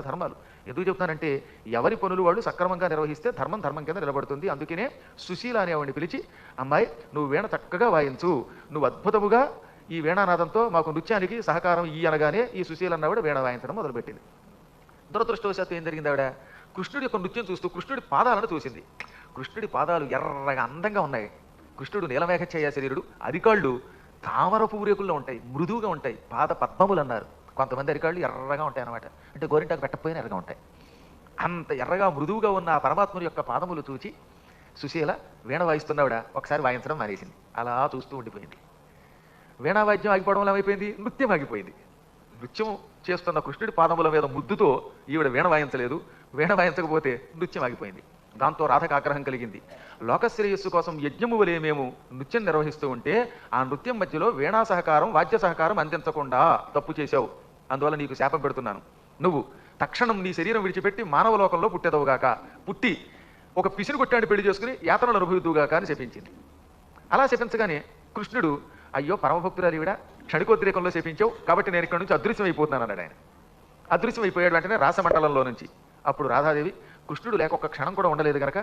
ధర్మాలు. ఎందుకు చెప్తానంటే ఎవరి పనులు వాళ్ళు సక్రమంగా నిర్వహిస్తే ధర్మం ధర్మం కింద నిలబడుతుంది. అందుకనే సుశీల అనేవాడిని పిలిచి, అమ్మాయి నువ్వు వీణ చక్కగా వాయించు, నువ్వు అద్భుతముగా ఈ వీణానాదంతో మాకు నృత్యానికి సహకారం ఈ అనగానే ఈ సుశీల అన్నవాడు వీణ వాయించడం మొదలుపెట్టింది. దురదృష్టవశాత్తు ఏం జరిగింది, ఆవిడ కృష్ణుడి యొక్క నృత్యం చూస్తూ కృష్ణుడి పాదాలను చూసింది. కృష్ణుడి పాదాలు ఎర్రగా అందంగా ఉన్నాయి. కృష్ణుడు నీలమేఘఛాయ శరీరుడు, అరికాళ్ళు తామర పూరేకుల్లో ఉంటాయి, మృదువుగా ఉంటాయి, పాద పద్మములు అన్నారు. కొంతమంది అరికాళ్ళు ఎర్రగా ఉంటాయి అన్నమాట, అంటే గోరింటాకు పెట్టకపోయినా ఎర్రగా ఉంటాయి. అంత ఎర్రగా మృదువుగా ఉన్న ఆ పరమాత్ముని యొక్క పాదములు చూచి సుశీల వీణ వాయిస్తున్నావిడ ఒకసారి వాయించడం మానేసింది. అలా చూస్తూ ఉండిపోయింది. వీణా వాద్యం ఆగిపోవడం వల్ల ఏమైపోయింది, నృత్యం ఆగిపోయింది. నృత్యం చేస్తున్న కృష్ణుడి పాదముల మీద ముద్దుతో ఈవిడ వీణ వాయించలేదు. వీణ వాయించకపోతే నృత్యం ఆగిపోయింది. దాంతో రాధకు ఆగ్రహం కలిగింది. లోకశ్రేయస్సు కోసం యజ్ఞము వలె మేము నృత్యం నిర్వహిస్తూ ఉంటే ఆ నృత్యం మధ్యలో వీణా సహకారం వాద్య సహకారం అందించకుండా తప్పు చేశావు, అందువల్ల నీకు శాపం పెడుతున్నాను. నువ్వు తక్షణం నీ శరీరం విడిచిపెట్టి మానవ లోకంలో పుట్టేదవుగాక, పుట్టి ఒక పిసిని కొట్టాన్ని పెళ్లి చేసుకుని యాతనలు అనుభవిద్దుగాక అని శపించింది. అలా శపించగానే కృష్ణుడు, అయ్యో పరమభక్తురాలు ఈవిడ, క్షణికోద్రేకంలో శపించావు కాబట్టి నేను ఇక్కడ నుంచి అదృశ్యం అయిపోతున్నాను అన్నాడు ఆయన. అదృశ్యం అయిపోయాడు వెంటనే రాసమండలంలో నుంచి. అప్పుడు రాధాదేవి, కృష్ణుడు లేక ఒక్క క్షణం కూడా ఉండలేదు కనుక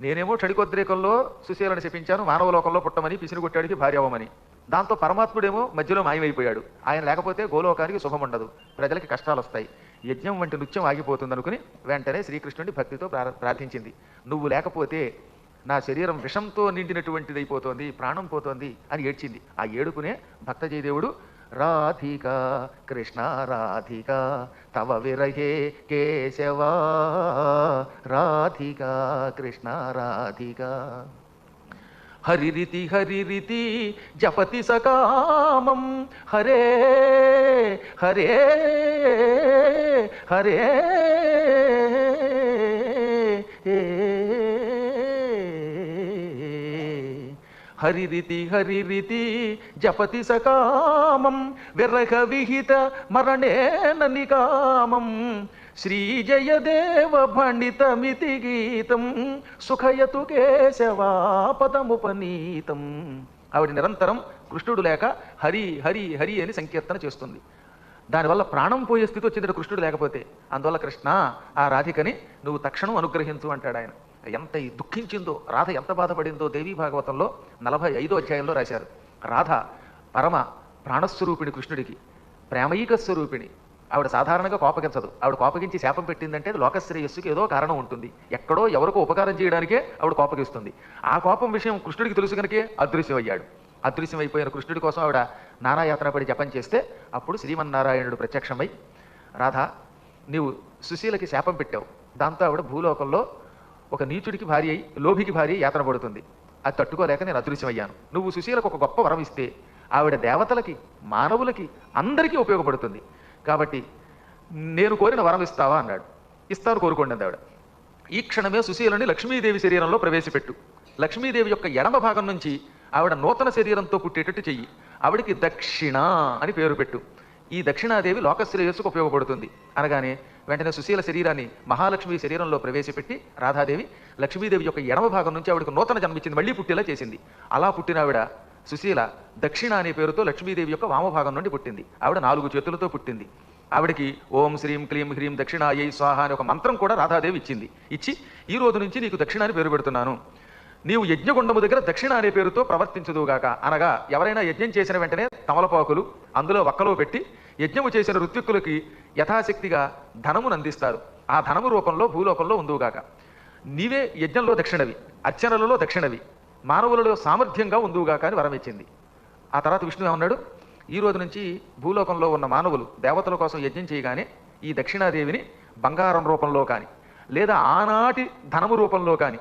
నేనేమో క్షణికోద్రేకంలో సుశీలను శపించాను, మానవ లోకంలో పుట్టమని, పిసిని కొట్టాడికి భార్య అవ్వమని. దాంతో పరమాత్ముడేమో మధ్యలో మాయమైపోయాడు. ఆయన లేకపోతే గోలోకానికి శుభం ఉండదు, ప్రజలకి కష్టాలు వస్తాయి, యజ్ఞం వంటి నృత్యం ఆగిపోతుంది అనుకుని వెంటనే శ్రీకృష్ణుడి భక్తితో ప్రార్థించింది. నువ్వు లేకపోతే నా శరీరం విషంతో నిండినటువంటిది అయిపోతోంది, ప్రాణం పోతోంది అని ఏడ్చింది. ఆ ఏడుపునే భక్తజయదేవుడు రాధికా కృష్ణ రాధికా తవ విరహే కేశవా రాధికా కృష్ణ రాధికా హరిరితి హరిరితి జపతి సకామం హరే హరే హరే హరిరితి హరిరితి జపతి సకామం విరహ విహిత మరణేన నికామం శ్రీజయదేవ భణితమితి గీతం సుఖయతు కేశవాపదముపనీతం. ఆవిడ నిరంతరం కృష్ణుడు లేక హరి హరి హరి అని సంకీర్తన చేస్తుంది. దానివల్ల ప్రాణం పోయే స్థితి వచ్చింది కృష్ణుడు లేకపోతే. అందువల్ల కృష్ణ ఆ రాధికని నువ్వు తక్షణం అనుగ్రహించు అంటాడు ఆయన. ఎంత దుఃఖించిందో రాధ, ఎంత బాధపడిందో దేవీ భాగవతంలో 45వ అధ్యాయంలో రాశారు. రాధ పరమ ప్రాణస్వరూపిణి, కృష్ణుడికి ప్రేమైక స్వరూపిణి. ఆవిడ సాధారణంగా కోపగించదు. ఆవిడ కోపగించి శాపం పెట్టిందంటే లోకశ్రేయస్సుకి ఏదో కారణం ఉంటుంది. ఎక్కడో ఎవరికో ఉపకారం చేయడానికే ఆవిడ కోపగిస్తుంది. ఆ కోపం విషయం కృష్ణుడికి తెలుసు కనుకే అదృశ్యం అయ్యాడు. అదృశ్యం అయిపోయిన కృష్ణుడి కోసం ఆవిడ నానాయాత్ర పడి జపం చేస్తే అప్పుడు శ్రీమన్నారాయణుడు ప్రత్యక్షమై, రాధ నీవు సుశీలకి శాపం పెట్టావు, దాంతో ఆవిడ భూలోకంలో ఒక నీచుడికి భార్య అయి లోభికి భార్య యాతన పడుతుంది. అది తట్టుకోలేక నేను అదృశ్యమయ్యాను. నువ్వు సుశీలకు ఒక గొప్ప వరం ఇస్తే ఆవిడ దేవతలకి మానవులకి అందరికీ ఉపయోగపడుతుంది. కాబట్టి నేను కోరిన వరం ఇస్తావా అన్నాడు. ఇస్తాను, కోరుకోండి అంది ఆవిడ. ఈ క్షణమే సుశీలని లక్ష్మీదేవి శరీరంలో ప్రవేశపెట్టు. లక్ష్మీదేవి యొక్క ఎడమ భాగం నుంచి ఆవిడ నూతన శరీరంతో పుట్టేటట్టు చెయ్యి. ఆవిడికి దక్షిణ అని పేరు పెట్టు. ఈ దక్షిణాదేవి లోకశ్రేయస్సుకు ఉపయోగపడుతుంది అనగానే వెంటనే సుశీల శరీరాన్ని మహాలక్ష్మి శరీరంలో ప్రవేశపెట్టి రాధాదేవి లక్ష్మీదేవి యొక్క ఎడమ భాగం నుంచి ఆవిడకు నూతన జన్మించింది, మళ్ళీ పుట్టేలా చేసింది. అలా పుట్టిన ఆవిడ సుశీల దక్షిణ అనే పేరుతో లక్ష్మీదేవి యొక్క వామభాగం నుండి పుట్టింది. ఆవిడ 4 చేతులతో పుట్టింది. ఆవిడకి ఓం శ్రీం క్లీం హ్రీం దక్షిణాయై స్వాహ అనే ఒక మంత్రం కూడా రాధాదేవి ఇచ్చింది. ఇచ్చి ఈ రోజు నుంచి నీకు దక్షిణ అని పేరు పెడుతున్నాను, నీవు యజ్ఞగుండము దగ్గర దక్షిణ అనే పేరుతో ప్రవర్తించదుగాక. అనగా ఎవరైనా యజ్ఞం చేసిన వెంటనే తమలపాకులు అందులో వక్కలో పెట్టి యజ్ఞము చేసిన ఋత్విక్కులకి యథాశక్తిగా ధనమును అందిస్తారు. ఆ ధనము రూపంలో భూలోకంలో ఉందుగాక. నీవే యజ్ఞంలో దక్షిణవి, అర్చనలలో దక్షిణవి, మానవులలో సామర్థ్యంగా ఉందుగాక అని వరం ఇచ్చింది. ఆ తర్వాత విష్ణువు ఏమన్నాడు, ఈ రోజు నుంచి భూలోకంలో ఉన్న మానవులు దేవతల కోసం యజ్ఞం చేయగానే ఈ దక్షిణాదేవిని బంగారం రూపంలో కానీ లేదా ఆనాటి ధనము రూపంలో కానీ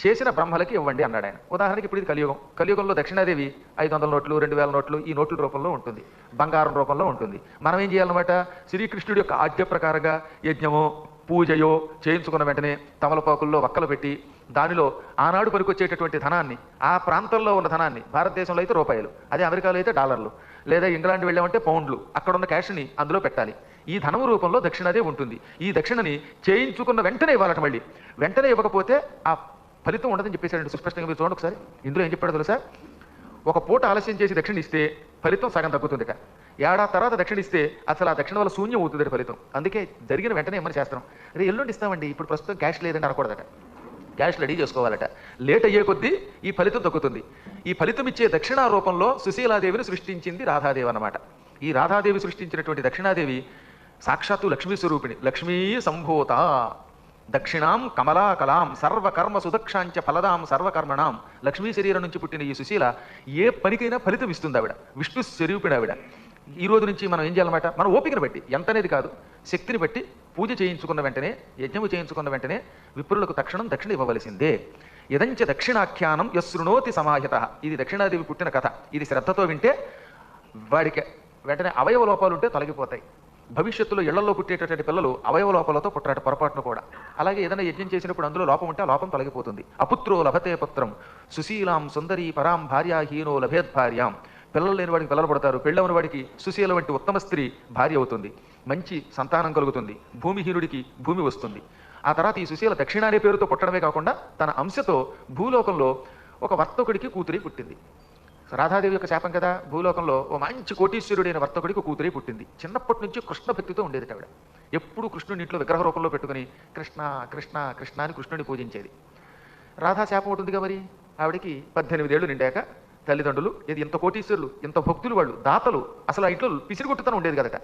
చేసిన బ్రహ్మలకి ఇవ్వండి అన్నాడు ఆయన. ఉదాహరణకి ఇప్పుడు ఇది కలియుగం. కలియుగంలో దక్షిణాదేవి 500 నోట్లు 2000 నోట్లు ఈ నోట్ల రూపంలో ఉంటుంది, బంగారం రూపంలో ఉంటుంది. మనం ఏం చేయాలన్నమాట, శ్రీకృష్ణుడి యొక్క ఆజ్ఞ ప్రకారంగా యజ్ఞమో పూజయో చేయించుకున్న వెంటనే తమలపాకుల్లో వక్కలు పెట్టి దానిలో ఆనాడు పనికొచ్చేటటువంటి ధనాన్ని, ఆ ప్రాంతంలో ఉన్న ధనాన్ని, భారతదేశంలో అయితే రూపాయలు, అదే అమెరికాలో అయితే డాలర్లు, లేదా ఇంగ్లాండ్ వెళ్ళామంటే పౌండ్లు, అక్కడ ఉన్న క్యాష్ని అందులో పెట్టాలి. ఈ ధనము రూపంలో దక్షిణదే ఉంటుంది. ఈ దక్షిణని చేయించుకున్న వెంటనే ఇవ్వాలట. మళ్ళీ వెంటనే ఇవ్వకపోతే ఆ ఫలితం ఉండదని చెప్పేశారండి సుస్పష్టంగా. మీరు చూడండి ఒకసారి, ఇందులో ఏం చెప్పాడో తెలుసా, ఒక పూట ఆలస్యం చేసి దక్షిణ ఇస్తే ఫలితం సగం తగ్గుతుంది. ఏడాది తర్వాత దక్షిణ ఇస్తే అసలు ఆ దక్షిణ వల్ల శూన్యం అవుతుంది ఫలితం. అందుకే జరిగిన వెంటనే ఏమని చేస్తాం, రే ఎల్లుండి ఇస్తామండి, ఇప్పుడు ప్రస్తుతం క్యాష్ లేదని అనకూడదట. క్యాష్ రెడీ చేసుకోవాలట. లేట్ అయ్యే కొద్దీ ఈ ఫలితం తగ్గుతుంది. ఈ ఫలితం ఇచ్చే దక్షిణా రూపంలో సుశీలాదేవిని సృష్టించింది రాధాదేవి అన్నమాట. ఈ రాధాదేవి సృష్టించినటువంటి దక్షిణాదేవి సాక్షాత్తు లక్ష్మీ స్వరూపిణి. లక్ష్మీ సంభూత దక్షిణాం కమలాకలాం సర్వకర్మ సుదక్షాంచ ఫలదాం సర్వకర్మణాం. లక్ష్మీ శరీరం నుంచి పుట్టిన ఈ సుశీల ఏ పనికైనా ఫలితం ఇస్తుంది ఆవిడ. విష్ణు స్వరూపిణి ఆవిడ. ఈ రోజు నుంచి మనం ఏం చేయాలన్నమాట, మన ఓపికను బట్టి, ఎంత అనేది కాదు, శక్తిని బట్టి పూజ చేయించుకున్న వెంటనే, యజ్ఞము చేయించుకున్న వెంటనే విప్రులకు తక్షణం దక్షిణ ఇవ్వవలసిందే. ఇదంచ దక్షిణాఖ్యానం యశృణోతి సమాహిత. ఇది దక్షిణాదేవి పుట్టిన కథ. ఇది శ్రద్ధతో వింటే వాడికి వెంటనే అవయవ లోపాలు ఉంటే తొలగిపోతాయి. భవిష్యత్తులో ఇళ్లలో పుట్టేటటువంటి పిల్లలు అవయవ లోపాలతో పుట్టాట పొరపాటును కూడా. అలాగే ఏదైనా యజ్ఞం చేసినప్పుడు అందులో లోపం ఉంటే ఆ లోపం తొలగిపోతుంది. అపుత్రో లభతే పుత్రం సుశీలాం సుందరీ పరాం భార్యాహీనో లభేద్ భార్యాం. పిల్లలు లేని వాడికి పిల్లలు పడతారు, పెళ్ళవని వాడికి సుశీల వంటి ఉత్తమ స్త్రీ భార్య అవుతుంది, మంచి సంతానం కలుగుతుంది, భూమిహీనుడికి భూమి వస్తుంది. ఆ తర్వాత ఈ సుశీల దక్షిణ అనే పేరుతో పుట్టడమే కాకుండా తన అంశతో భూలోకంలో ఒక వర్తకుడికి కూతురి పుట్టింది. రాధాదేవి యొక్క శాపం కదా, భూలోకంలో ఓ మంచి కోటీశ్వరుడైన వర్తకుడికి కూతురి పుట్టింది. చిన్నప్పటి నుంచి కృష్ణ భక్తితో ఉండేది ఆవిడ. ఎప్పుడు కృష్ణుని ఇంట్లో విగ్రహ రూపంలో పెట్టుకుని కృష్ణ కృష్ణ కృష్ణ అని కృష్ణుని పూజించేది. రాధా శాపం ఉంటుందిగా మరి. ఆవిడికి 18 ఏళ్ళు నిండాక తల్లిదండ్రులు, ఇది ఇంత కోటీశ్వరులు, ఇంత భక్తులు, వాళ్ళు దాతలు, అసలు ఆ ఇంట్లో పిసిరిగొట్టుతనం ఉండేది కదట.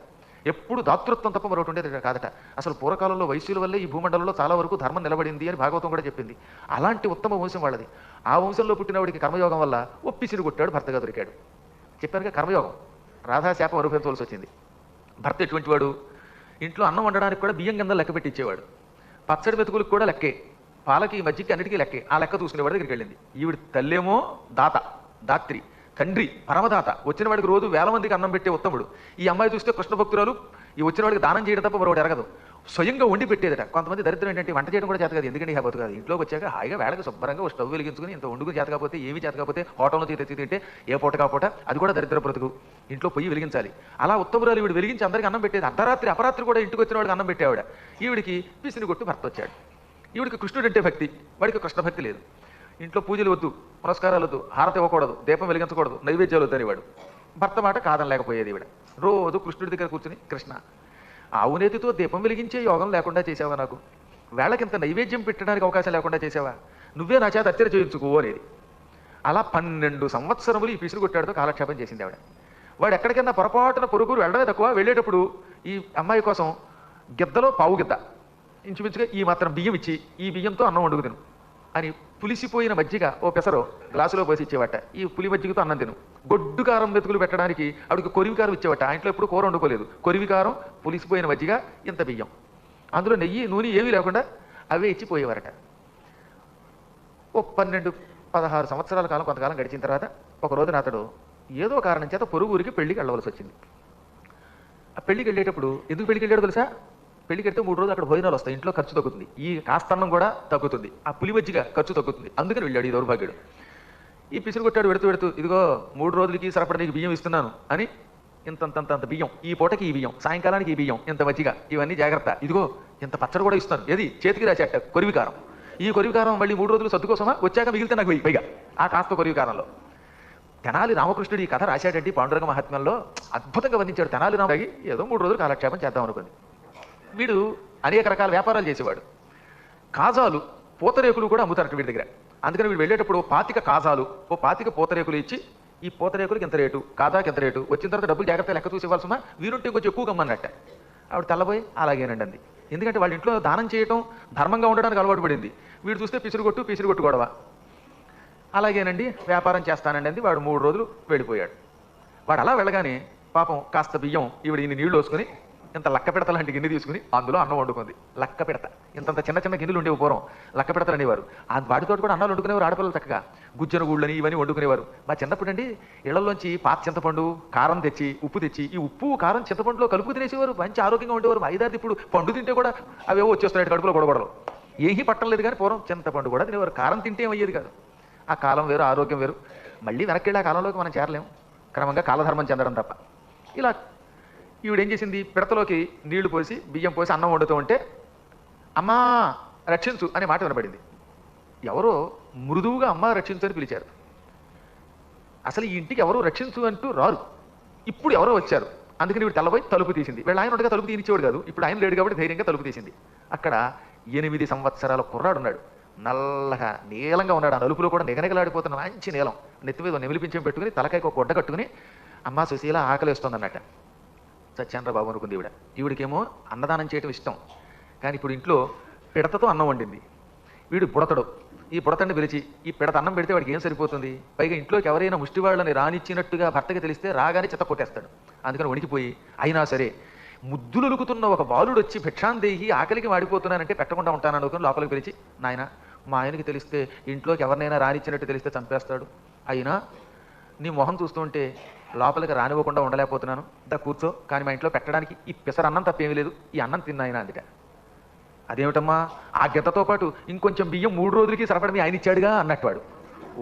ఎప్పుడు దాతృత్వం తప్ప మరొకటి ఉండేది కాదట. అసలు పూర్వకాలంలో వైశ్యుల వల్లే ఈ భూమండలంలో చాలా వరకు ధర్మం నిలబడింది అని భాగవతం కూడా చెప్పింది. అలాంటి ఉత్తమ వంశం వాళ్ళది. ఆ వంశంలో పుట్టినవాడికి కర్మయోగం వల్ల ఓ పిసిరిగొట్టాడు, భర్తగా దొరికాడు. చెప్పానుగా కర్మయోగం. రాధాశాపం అనుభవించవలసి వచ్చింది. భర్త ఎటువంటి వాడు, ఇంట్లో అన్నం వండడానికి కూడా బియ్యం కింద లెక్క పెట్టి ఇచ్చేవాడు. పచ్చడి మెతుకులకు కూడా లెక్కే, పాలకి మజ్జికి అన్నిటికీ లెక్కే. ఆ లెక్క చూసుకునేవాడి దగ్గరికి వెళ్ళింది. ఈవిడ తల్లేమో దాత, దాత్రి, తండ్రి పరమదాత, వచ్చిన వాడికి రోజు వేల మందికి అన్నం పెట్టే ఉత్తముడు. ఈ అమ్మాయి చూస్తే కృష్ణ భక్తురాలు, ఈ వచ్చిన వాడికి దానం చేయడం తప్ప మరొకటి ఎరగదు. స్వయంగా వండి పెట్టేదట. కొంతమంది దరిద్రం ఏంటంటే వంట చేయడం కూడా చేత కాదు. ఎందుకంటే ఇక బతుకాదు. ఇంట్లోకి వచ్చాక హాయిగా వేళకి శుభ్రంగా ఓ స్టవ్ వెలిగించుకుని ఇంత వండుకుని చేత కాకపోతే, ఏమి చేత కాకపోతే హోటల్లో తెచ్చి తింటే ఏ పూట కాపూట, అది కూడా దరిద్ర బ్రతుకు. ఇంట్లో పొయ్యి వెలిగించాలి. అలా ఉత్తమురాలు ఈవిడ వెలిగించి అందరికీ అన్నం పెట్టేది. అర్ధరాత్రి అపరాత్రి కూడా ఇంటికి వచ్చిన వాడికి అన్నం పెట్టేవాడ. ఈవిడికి పిసిని కొట్టు భర్త వచ్చాడు. ఈవిడికి కృష్ణుడు అంటే భక్తి, వాడికి కృష్ణ భక్తి లేదు. ఇంట్లో పూజలు వద్దు, పురస్కారాలు వద్దు, హారతి ఇవ్వకూడదు, దీపం వెలిగించకూడదు, నైవేద్యాలు వద్దనేవాడు. భర్త మాట కాదనలేకపోయేది ఈవిడ. రోజు కృష్ణుడి దగ్గర కూర్చుని, కృష్ణ ఆవునేతితో దీపం వెలిగించే యోగం లేకుండా చేసావా, నాకు వేళకింత నైవేద్యం పెట్టడానికి అవకాశం లేకుండా చేసావా, నువ్వే నా చేత అత్యర చేయించుకో అనేది. అలా 12 సంవత్సరములు ఈ పిసిరుగొట్టాడుతో కాలక్షేపం చేసింది ఆవిడ. వాడు ఎక్కడికైనా పొరపాటున పొరుగురు వెళ్ళడమే తక్కువ. వెళ్ళేటప్పుడు ఈ అమ్మాయి కోసం గిద్దలో పావు గిద్ద, ఇంచుమించుగా ఈ మాత్రం బియ్యం ఇచ్చి, ఈ బియ్యంతో అన్నం వండుకు తిను అని పులిసిపోయిన మజ్జిగ ఓ పెసరో గ్లాసులో పోసి ఇచ్చేవాట. ఈ పులి మజ్జిగతో అన్నం తిను. గొడ్డు కారం వెతుకులు పెట్టడానికి ఆవిడకి కొరివి కారం ఇచ్చేవాట. ఆ ఇంట్లో ఎప్పుడు కూర వండుకోలేదు. కొరివి కారం, పులిసిపోయిన మజ్జిగ, ఇంత బియ్యం, అందులో నెయ్యి నూనె ఏమీ లేకుండా అవే ఇచ్చిపోయేవారట. ఓ 12-16 సంవత్సరాల కాలం కొంతకాలం గడిచిన తర్వాత ఒక రోజున అతడు ఏదో కారణం చేత పొరుగురికి పెళ్లికి వెళ్ళవలసి వచ్చింది. ఆ పెళ్లికి వెళ్ళేటప్పుడు ఎందుకు పెళ్లికి వెళ్ళాడు తెలుసా? పెళ్లికి వెళ్తే 3 రోజులు అక్కడ భోజనాలు వస్తాయి, ఇంట్లో ఖర్చు తగ్గుతుంది, ఈ కాస్తన్నం కూడా తగ్గుతుంది, ఆ పులి మజ్జిగ ఖర్చు తగ్గుతుంది. అందుకని వెళ్ళాడు ఈ దౌర్భాగ్యుడు. ఈ పిసిరు కొట్టాడు వెడుతూ ఇదిగో 3 రోజులకి సరిపడ నీకు బియ్యం ఇస్తున్నాను అని. ఇంతంత బియ్యం, ఈ పూటకి ఈ బియ్యం, సాయంకాలానికి ఈ బియ్యం, ఇంత మజ్జిగ, ఇవన్నీ జాగ్రత్త, ఇదిగో ఇంత పచ్చడి కూడా ఇస్తాను, ఏది చేతికి రాసేట కొరివికారం. ఈ కొరివికారం మళ్ళీ 3 రోజులు సర్దు కోసమా, వచ్చాక మిగిలితే నాకు వెయ్యి పైగా ఆ కాస్త కొరివికారంలో. తెనాలి రామకృష్ణుడు ఈ కథ రాశాడండి పాండురంగ మహాత్మ్యంలో. అద్భుతంగా వర్ణించాడు. తెనాలి రామకి ఏదో 3 రోజులు కాలక్షేపం చేద్దాం అనుకుంది. వీడు అనేక రకాల వ్యాపారాలు చేసేవాడు. కాజాలు, పూతరేకులు కూడా అమ్ముతారట వీడి దగ్గర. అందుకని వీడు వెళ్ళేటప్పుడు 25 కాజాలు, 25 పూతరేకులు ఇచ్చి, ఈ పూతరేకులకి ఎంత రేటు, కాజాకి ఎంత రేటు, వచ్చిన తర్వాత డబ్బులు జాగ్రత్తగా లెక్క చూసి ఇవ్వాల్సిన, వీరుంటే కొంచెం ఎక్కువ కమ్మన్నట్ట. ఆవిడ తెల్లబోయి అలాగేనండి అంది. ఎందుకంటే వాళ్ళ ఇంట్లో దానం చేయటం, ధర్మంగా ఉండడానికి అలవాటు పడింది. వీడు చూస్తే పిసిరుగొట్టు గొడవ. అలాగేనండి వ్యాపారం చేస్తానండి అంది. వాడు 3 రోజులు వెళ్ళిపోయాడు. వాడు అలా వెళ్ళగానే పాపం కాస్త బియ్యం ఈవిడ ఇన్ని నీళ్లు వేసుకుని ఇంత లక్క పిడత లాంటి గిన్నె తీసుకుని అందులో అన్నం వండుకుంది. లక్క పిడత, ఇంతంత చిన్న గిన్నెలు ఉండేవి పూర్వం, లక్క పిడతలు అనేవారు. వాటితో కూడా అన్నాలు వండుకునేవారు ఆడపిల్లలు. చక్కగా గుజ్జన గూళ్ళని ఇవన్నీ వండుకునేవారు. మా చిన్నప్పుడు అండి ఇళ్లలోంచి పాత చింతపండు, కారం తెచ్చి, ఉప్పు తెచ్చి, ఈ ఉప్పు కారం చింతపండులో కలుపు తినేసేవారు. మంచి ఆరోగ్యంగా ఉండేవారు. ఐదారు ఇప్పుడు పండు తింటే కూడా అవేవో వచ్చేస్తున్నాయి కడుపులో గొడవడలు. ఏమీ పట్టం లేదు కానీ పూర్వం చింతపండు కూడా తినేవారు. కారం తింటే ఏమయ్యేది కాదు. ఆ కాలం వేరు, ఆరోగ్యం వేరు. మళ్ళీ వెనక్కి వెళ్ళి ఆ కాలంలోకి మనం చేరలేము, క్రమంగా కాలధర్మం చెందడం తప్ప. ఇలా ఈవిడేం చేసింది, పిడతలోకి నీళ్లు పోసి బియ్యం పోసి అన్నం వండుతూ ఉంటే అమ్మా రక్షించు అనే మాట వినపడింది. ఎవరో మృదువుగా అమ్మ రక్షించు అని పిలిచారు. అసలు ఈ ఇంటికి ఎవరో రక్షించు అంటూ రారు. ఇప్పుడు ఎవరో వచ్చారు. అందుకని వీడు తెల్లబోయి తలుపు తీసింది. వీళ్ళు ఆయన ఉండగా తలుపు తీనిచ్చేవాడు కాదు, ఇప్పుడు ఆయన లేడు కాబట్టి ధైర్యంగా తలుపు తీసింది. అక్కడ 8 సంవత్సరాల కుర్రాడు ఉన్నాడు, నల్లగా నీలంగా ఉన్నాడు. ఆ నలుపులో కూడా నిగనిగలాడిపోతున్న మంచి నీలం, నెత్తి మీద నెమిలిపించం పెట్టుకుని తలకాయకు ఒక గుడ్డ కట్టుకుని అమ్మా సుశీల ఆకలిస్తుంది అన్నట్ట. సత్యేంద్ర బాబు అనుకుంది ఈవిడ. ఈవిడికేమో అన్నదానం చేయటం ఇష్టం, కానీ ఇప్పుడు ఇంట్లో పిడతతో అన్నం వండింది. వీడు బుడతడు, ఈ బుడతని పిలిచి ఈ పిడత అన్నం పెడితే వాడికి ఏం సరిపోతుంది, పైగా ఇంట్లోకి ఎవరైనా ముష్టి వాళ్ళని రానిచ్చినట్టుగా భర్తకి తెలిస్తే రాగానే చెత్త కొట్టేస్తాడు. అందుకని వణికిపోయి అయినా సరే ముద్దులొలుకుతున్న ఒక బాలుడు వచ్చి భిక్షాందేహి ఆకలికి వాడిపోతున్నానంటే పెట్టకుండా ఉంటాను అనుకుని లోపలికి పిలిచి, నాయన మా ఆయనకి తెలిస్తే ఇంట్లోకి ఎవరినైనా రానిచ్చినట్టు తెలిస్తే చంపేస్తాడు, అయినా నీ మొహం చూస్తుంటే లోపలికి రానివ్వకుండా ఉండలేకపోతున్నాను, దా కూర్చో, కానీ మా ఇంట్లో పెట్టడానికి ఈ పెసర అన్నం తప్పేమీ లేదు, ఈ అన్నం తిన్నాయన అందుట. అదేమిటమ్మా ఆ గిద్దతో పాటు ఇంకొంచెం బియ్యం 3 రోజులకి సరిపడ మీ ఆయన ఇచ్చాడుగా అన్నట్టు వాడు.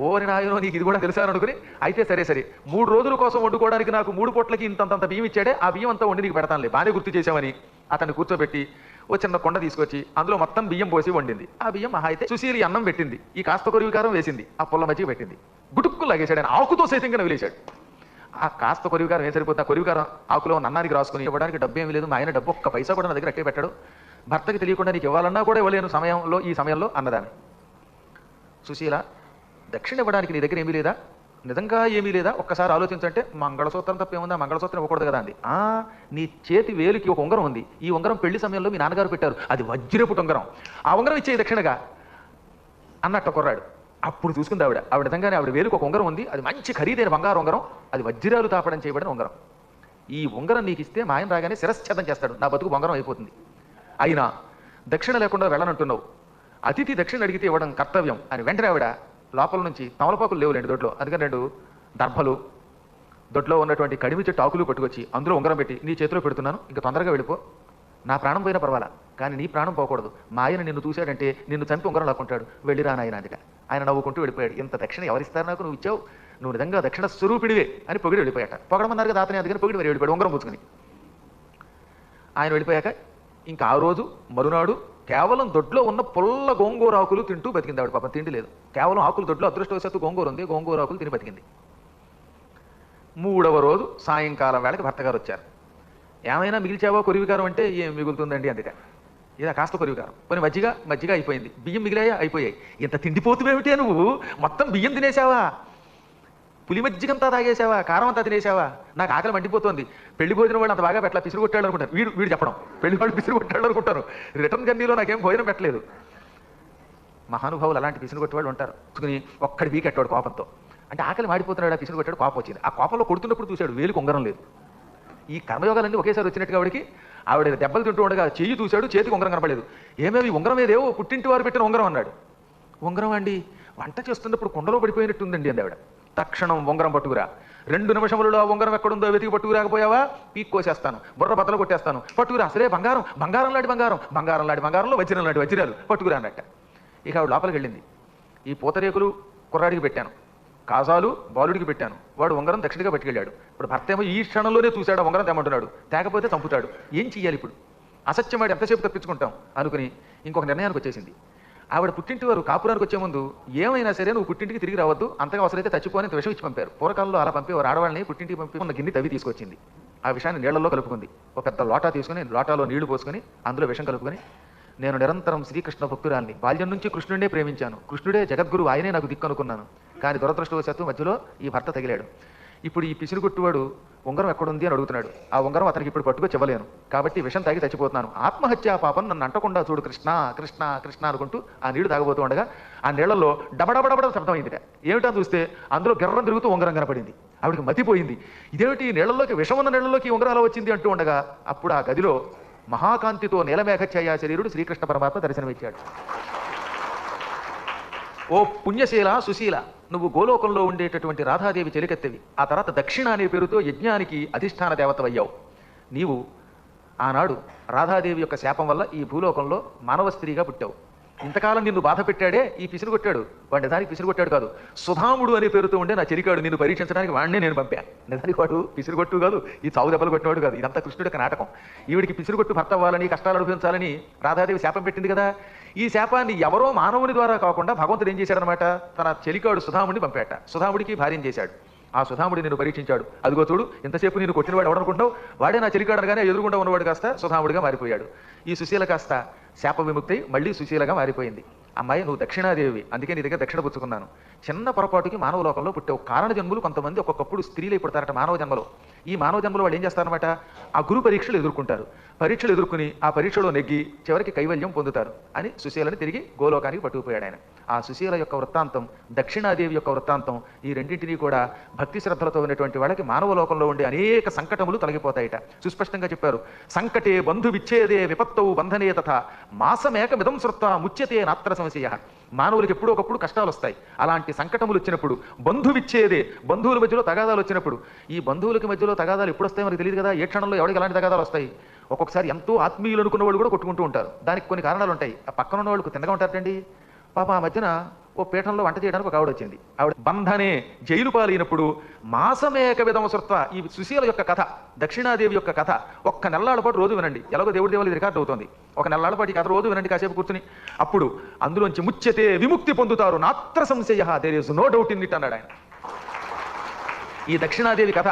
ఓరి నాయనో నీకు ఇది కూడా తెలుసాను అనుకుని, అయితే సరే 3 రోజుల కోసం వండుకోవడానికి నాకు 3 పూట్లకి ఇంతంత బియ్యం ఇచ్చాడే, ఆ బియ్యం అంతా వండి నీకు పెడతానులే, బాగానే గుర్తు చేసామని అతన్ని కూర్చోబెట్టి ఓ చిన్న కొండ తీసుకొచ్చి అందులో మొత్తం బియ్యం పోసి వండింది. ఆ బియ్యం మహా అయితే సుశీలి అన్నం పెట్టింది, ఈ కాస్త కొరివికారం వేసింది, ఆ పుల్ల మజ్జిగ పెట్టింది, గుటుక్కు లాగేశాడు, ఆయన ఆకుతో సైతంగా నవిలేశాడు. ఆ కాస్త కొరివికారం ఏం సరిపోతుంది, ఆ కొరివికారం ఆకులో అన్నానికి రాసుకుని ఇవ్వడానికి డబ్బు ఏమీ లేదు, మా ఆయన డబ్బు ఒక్క పైసా కూడా నా దగ్గర అట్టే పెట్టాడు, భర్తకి తెలియకుండా నీకు ఇవ్వాలన్నా కూడా ఇవ్వలేను ఈ సమయంలో అన్నదాన్ని. సుశీల దక్షిణ ఇవ్వడానికి నీ దగ్గర ఏమీ లేదా, నిజంగా ఏమీ లేదా, ఒక్కసారి ఆలోచించంటే మంగళసూత్రం తప్పేముందా, మంగళసూత్రం ఇవ్వకూడదు కదా అంది. నీ చేతి వేలుకి ఒక ఉంగరం ఉంది, ఈ ఉంగరం పెళ్లి సమయంలో మీ నాన్నగారు పెట్టారు, అది వజ్రపుట ఉంగరం, ఆ ఉంగరం ఇచ్చే దక్షిణగా అన్నట్టు కుర్రాడు. అప్పుడు చూసుకుంది ఆవిడ నిజంగానే ఆవిడ వేలుకు ఒక ఉంగరం ఉంది, అది మంచి ఖరీదైన బంగారు ఉంగరం, అది వజ్రాలు తాపడం చేయబడిన ఉంగరం. ఈ ఉంగరం నీకు ఇస్తే మా ఆయన రాగానే శిరశ్ఛేదం చేస్తాడు, నా బతుకు బంగారం అయిపోతుంది, అయినా దక్షిణ లేకుండా వెళ్ళనంటున్నావు, అతిథి దక్షిణ అడిగితే ఇవ్వడం కర్తవ్యం అని వెంటనే ఆవిడ లోపల నుంచి తమలపాకులు లేవు 2 దొడ్లో, అందుకని 2 దర్భలు దొడ్లో ఉన్నటువంటి కడిమి చెట్టు ఆకులు పట్టుకొచ్చి అందులో ఉంగరం పెట్టి నీ చేతిలో పెడుతున్నాను, ఇంకా తొందరగా వెళ్ళిపో, నా ప్రాణం పోయినా పర్వాలా కానీ నీ ప్రాణం పోకూడదు, మా ఆయన నిన్ను చూశాడంటే నిన్ను చంపి ఉంగరం లాక్కుంటాడు, వెళ్ళిరా నాయన అందుక. ఆయన నవ్వుకుంటూ వెళ్ళిపోయాడు. ఇంత దక్షిణ ఎవరిస్తారు నాకు, నువ్వు ఇచ్చావు, నువ్వు నిజంగా దక్షిణ స్వరూపిడివే అని పొగిడి వెళ్ళిపోయాట. పొగడమన్నారు కదా అతని, అందుకని పొగిడి మరి వెళ్ళిపోయాడు ఉంగరం పుచ్చుకుని. ఆయన వెళ్ళిపోయాక ఇంకా ఆ రోజు మరునాడు కేవలం దొడ్లో ఉన్న పుల్ల గోంగూర ఆకులు తింటూ బతికింది ఆవిడ. పాపం తిండి లేదు, కేవలం ఆకులు దొడ్లో, అదృష్టవశాత్తు గోంగూర ఉంది, గోంగూర ఆకులు తిని బతికింది. 3వ రోజు సాయంకాలం వేళకి భర్తగారు వచ్చారు. ఏమైనా మిగిల్చావో కొరివికారం అంటే ఏం మిగులుతుందండి అందుక, ఇలా కాస్త కొరివికారం, కొన్ని మజ్జిగ అయిపోయింది, బియ్యం మిగిలాయా అయిపోయాయి, ఇంత తిండిపోతువేమిటే నువ్వు, మొత్తం బియ్యం తినేసావా, పులి మజ్జిగంతా తాగేసావా, కారం అంతా తినేసావా, నాకు ఆకలి మండిపోతుంది, పెళ్లి భోజనం వాళ్ళు అంత బాగా పెట్టలా, పిసురు కొట్టాడు అనుకుంటారు, వీడు చెప్పడం పెళ్లి వాళ్ళు పిసురు కొట్టాడు అనుకుంటారు, రిటర్న్ జర్నీలో నాకేం భోజనం పెట్టలేదు. మహానుభావులు అలాంటి పిసురు కొట్టేవాళ్ళు ఉంటారు. ఒక్కడి వీకెట్టాడు కోపంతో, అంటే ఆకలి మాడిపోతున్నాడు, ఆ పిసురు కొట్టాడు, కోపం వచ్చింది. ఆ కోపంలో కొడుతున్నప్పుడు చూశాడు వేలుకు ఉంగరం లేదు. ఈ కర్మయోగాలన్నీ ఒకేసారి వచ్చినట్టుగా ఆవిడ దెబ్బలు తింటూ ఉండగా చెయ్యి చూశాడు, చేతికి ఉంగరం కనపడలేదు. ఏమేమి ఉంగరం ఏదేవో పుట్టింటి వారు పెట్టిన ఉంగరం అన్నాడు. ఉంగరం అండి, వంట చేస్తున్నప్పుడు కుండలో పడిపోయినట్టుందండి అంది ఆవిడ. తక్షణం ఉంగరం పట్టుకురా, 2 నిమిషములలో ఆ ఉంగరం ఎక్కడుందో వెతికి పట్టుకురాకపోయావా పీక్ కోసేస్తాను, బుర్ర బద్దలు కొట్టేస్తాను, పట్టుకురా, సరే బంగారం లాంటి బంగారంలో వజ్రం లాంటి వజ్రాలు పట్టుకురా అన్నట్ట. ఇక ఆవిడ లోపలికి వెళ్ళింది. ఈ పూతరేకులు కుర్రాడికి పెట్టాను, కాజాలు బాలుడికి పెట్టాను, వాడు ఉంగరం దక్షిణగా పట్టుకెళ్ళాడు. ఇప్పుడు భర్త ఏమో ఈ క్షణంలోనే చూశాడు, ఉంగరం తెమ్మంటున్నాడు, తేకపోతే చంపుతాడు, ఏం చెయ్యాలి ఇప్పుడు, అసత్యం వాడు ఎంతసేపు తప్పించుకుంటాం అనుకుని ఇంకొక నిర్ణయానికి వచ్చేసింది. ఆవిడ పుట్టింటి వారు కాపురానికి వచ్చే ముందు ఏమైనా సరే నువ్వు పుట్టింటికి తిరిగి రావద్దు, అంతగా అవసరమైతే చచ్చిపోని విషయం ఇచ్చి పంపారు. పూర్వకాలంలో అలా పంపేవారు, ఆడవాళ్ళని పుట్టింటికి పంపి ఉన్న గిన్నె తవ్వి తీసుకొచ్చింది. ఆ విషయాన్ని నీళ్లలో కలుపుకుంది. ఒక పెద్ద లోటా తీసుకుని లోటాలో నీళ్లు పోసుకొని అందులో విషం కలుపుకొని, నేను నిరంతరం శ్రీకృష్ణ భక్తురాల్ని, బాల్యం నుంచి కృష్ణుడే ప్రేమించాను, కృష్ణుడే జగద్గురు, ఆయనే నాకు దిక్కు అనుకున్నాను, కానీ దురదృష్టవశాత్తు మధ్యలో ఈ భర్త తగిలాడు. ఇప్పుడు ఈ పిసిరుగొట్టువాడు ఉంగరం ఎక్కడుంది అని అడుగుతున్నాడు. ఆ ఉంగరం అతనికి ఇప్పుడు పట్టుకొచ్చి ఇవ్వలేను, కాబట్టి విషం తాగి చచ్చిపోతున్నాను, ఆత్మహత్యా పాపం నన్ను అంటకుండా చూడు కృష్ణ కృష్ణ కృష్ణ అనుకుంటూ ఆ నీళ్లు తాగబోతూ ఉండగా ఆ నీళ్లలో డబడబడబడ శబ్దం అయిందిట. ఏమిటా చూస్తే అందులో గిర్రం తిరుగుతూ ఉంగరం కనపడింది. ఆవిడికి మతిపోయింది, ఇదేమిటి నీళ్లలోకి విషం ఉన్న నీళ్లలోకి ఉంగరం అలా వచ్చింది అంటూ ఉండగా అప్పుడు ఆ గదిలో మహాకాంతితో నీలమేఘఛాయా శరీరుడు శ్రీకృష్ణ పరమాత్మ దర్శనమిచ్చాడు. ఓ పుణ్యశీల సుశీల, నువ్వు గోలోకంలో ఉండేటటువంటి రాధాదేవి చెలికెత్తవి, ఆ తర్వాత దక్షిణ అనే పేరుతో యజ్ఞానికి అధిష్టాన దేవతవయ్యావు. నీవు ఆనాడు రాధాదేవి యొక్క శాపం వల్ల ఈ భూలోకంలో మానవ స్త్రీగా పుట్టావు. ఇంతకాలం నిన్ను బాధ పెట్టాడే ఈ పిసిరు కొట్టాడు, వాడు నిజానికి పిసిరు కొట్టాడు కాదు, సుధాముడు అనే పేరుతో ఉండే నా చెరికాడు నిన్ను పరీక్షించడానికి వాడినే నేను పంపాను. నిజానికి వాడు పిసిరు కొట్టు కాదు, ఈ చావు దెబ్బలు కొట్టినవాడు కాదు, ఇదంతా కృష్ణుడి యొక్క నాటకం. ఈవిడికి పిసిరు కొట్టు భర్త అవ్వాలని, కష్టాలు అనుభవించాలని రాధాదేవి శాపం పెట్టింది కదా. ఈ శాపాన్ని ఎవరో మానవుని ద్వారా కాకుండా భగవంతుడు ఏం చేశాడనమాట, తన చెలికాడు సుధాముడిని పంపాట. సుధాముడికి భార్యం చేశాడు. ఆ సుధాముడి నేను పరీక్షించాడు. అదిగో చూడు, ఇంతసేపు నేను కొట్టినవాడు ఎవడనుకుంటావు, వాడే నా చెలికాడనగానే ఎదురుగుండా ఉన్నవాడు కాస్త సుధాముడిగా మారిపోయాడు. ఈ సుశీల కాస్త శాప విముక్తి మళ్ళీ సుశీలగా మారిపోయింది. అమ్మాయి, నువ్వు దక్షిణాదేవి, అందుకే నీ దగ్గర దక్షిణ పుచ్చుకున్నాను. చిన్న పొరపాటుకి మానవ లోకంలో పుట్టావు. కారణ జన్మలు కొంతమంది ఒక్కొక్కప్పుడు స్త్రీలై పుడతారట మానవ జన్మలో. ఈ మానవ జన్మలో వాళ్ళు ఏం చేస్తారనమాట, ఆ గురు పరీక్షలు ఎదుర్కొంటారు. పరీక్షలు ఎదుర్కొని ఆ పరీక్షలో నెగ్గి చివరికి కైవల్యం పొందుతారు అని సుశీలని తిరిగి గోలోకానికి పట్టుకుపోయాడు ఆయన. ఆ సుశీల యొక్క వృత్తాంతం, దక్షిణాదేవి యొక్క వృత్తాంతం, ఈ రెండింటినీ కూడా భక్తి శ్రద్ధలతో ఉన్నటువంటి వాళ్ళకి మానవ లోకంలో ఉండే అనేక సంకటములు తొలగిపోతాయిట. సుస్పష్టంగా చెప్పారు. సంకటే బంధు విచ్ఛేదే విపత్తౌ బంధనే తథా మాసమేకమిదం శ్రుత్వా ముచ్యతే నాత్ర సంశయ. మానవులకు ఎప్పుడో ఒకప్పుడు కష్టాలు వస్తాయి. అలాంటి సంకటములు వచ్చినప్పుడు, బంధు విచ్ఛేదే, బంధువుల మధ్యలో తగాదాలు వచ్చినప్పుడు, ఈ బంధువులకి మధ్యలో తగాదాలు ఎప్పుడు వస్తాయో మనకు తెలియదు కదా. ఏ క్షణంలో ఎవరికి ఎలాంటి తగాదాలు వస్తాయి. ఒక్కొక్కసారి ఎంతో ఆత్మీయులు అనుకున్న వాళ్ళు కూడా కొట్టుకుంటూ ఉంటారు. దానికి కొన్ని కారణాలు ఉంటాయి. ఆ పక్కన ఉన్న వాళ్ళకు తిన్నగా ఉంటారండి. పాప ఆ మధ్యన ఓ పీఠంలో వంట చేయడానికి ఒక ఆవిడ వచ్చింది. ఆవిడ బంధనే జైలు పాలైనప్పుడు మాసమేక విధమ సృత్వ, ఈ సుశీల యొక్క కథ, దక్షిణాదేవి యొక్క కథ ఒక్క నెలల పాటు రోజు వినండి. ఎలాగో దేవుడి దేవాలి రికార్డు అవుతుంది. ఒక నెలల పాటు ఈ కథ రోజు వినండి కాసేపు కూర్చుని. అప్పుడు అందులోంచి ముచ్యతే విముక్తి పొందుతారు నాత్ర సంశయ, there is no doubt in it అన్నాడు ఆయన. ఈ దక్షిణాదేవి కథ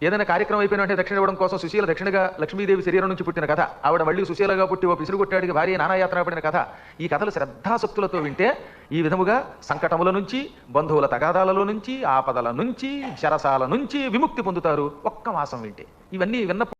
ఏదైనా కార్యక్రమం అయిపోయిన అంటే దక్షిణ ఇవ్వడం కోసం సుశీల దక్షిణగా లక్ష్మీదేవి శరీరం నుంచి పుట్టిన కథ, ఆవిడ మళ్ళీ సుశీలగా పుట్టి ఓ పిసురు కొట్టాడికి భార్య నానాయాత్ర పడిన కథ. ఈ కథలు శ్రద్ధాసక్తులతో వింటే ఈ విధముగా సంకటముల నుంచి, బంధువుల తగాదాలలో నుంచి, ఆపదల నుంచి, శరసాల నుంచి విముక్తి పొందుతారు ఒక్క మాసం వింటే. ఇవన్నీ విన్నప్పుడు